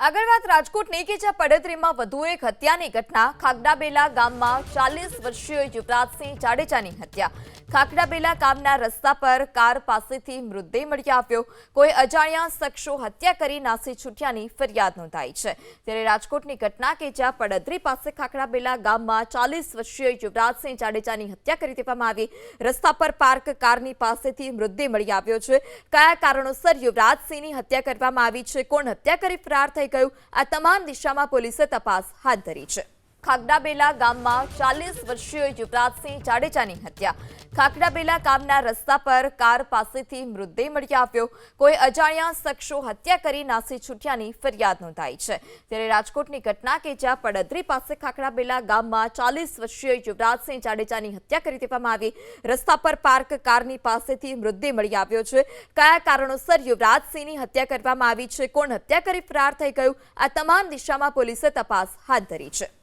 આગળ વાત રાજકોટની કે જ્યાં પડતરીમાં વધુ એક હત્યાની ઘટના ખાખડાબેલા ગામમાં 40 વર્ષીય યુવરાજસિંહ જાડેજાની હત્યા। ખાખડાબેલા ગામના રસ્તા પર કાર પાસેથી મૃતદેહ મળી આવ્યો। કોઈ અજાણ્યા શખ્સો હત્યા કરી નાસી છૂટ્યાની ફરિયાદ નોંધાઈ છે। ત્યારે રાજકોટની ઘટના કે જ્યાં પડતરી પાસે ખાખડાબેલા ગામમાં 40 વર્ષીય યુવરાજસિંહ જાડેજાની હત્યા કરી દેવામાં આવી। રસ્તા પર પાર્ક કારની પાસેથી મૃતદેહ મળી આવ્યો છે। કયા કારણોસર યુવરાજસિંહની હત્યા કરવામાં આવી છે, કોણ હત્યા કરી ફરાર થઈ ગયું, આ તમામ દિશામાં પોલીસે તપાસ હાથ ધરી છે। ખાખડાબેલા ગામમાં 40 વર્ષીય યુવરાજસિંહ જાડેજાની હત્યા। ખાખડાબેલા ગામના રસ્તા પર કાર પાસેથી મૃતદેહ મળી આવ્યો। કોઈ અજાણ્યા શખ્સો હત્યા કરી નાસી છૂટ્યાની ફરિયાદ નોંધાઈ છે। ત્યારે રાજકોટની ઘટના કે જ્યાં પડદરી પાસે ખાખડાબેલા ગામમાં 40 વર્ષીય યુવરાજસિંહ જાડેજાની હત્યા કરી દેવામાં આવી। રસ્તા પર પાર્ક કારની પાસેથી મૃતદેહ મળી આવ્યો છે। કયા કારણોસર યુવરાજસિંહની હત્યા કરવામાં આવી છે, કોણ હત્યા કરી ફરાર થઈ ગયું, આ તમામ દિશામાં પોલીસે તપાસ હાથ ધરી છે।